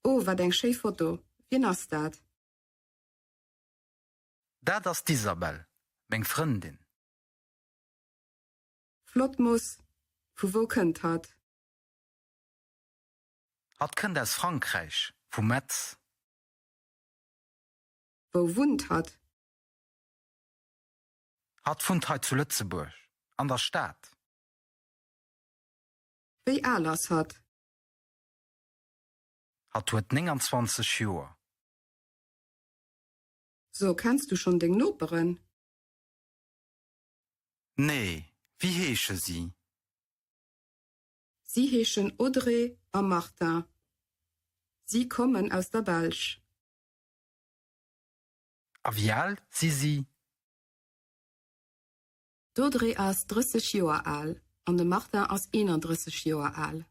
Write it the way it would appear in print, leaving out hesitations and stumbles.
Oh, wat eng schee Foto. Wie ass dat? Dat ass d'Isabel, meng Frëndin. Flott muss. Wo kënnt hat? Hat kënnt aus Frankreich, vu Metz. Wo wohnt hat? Hat vun heit zu Lützeburg, an der Stadt. Wie alles hat? Hat huet 29 Joer. So kennst du schon den Noperen? Nee, wie heeche sie? Sie heeschen Audrey a Martin. Sie kommen aus der Belsch. A wie alt sie? D'Audrey ass 30 Joer al, an de Martin ass 31 Joer al.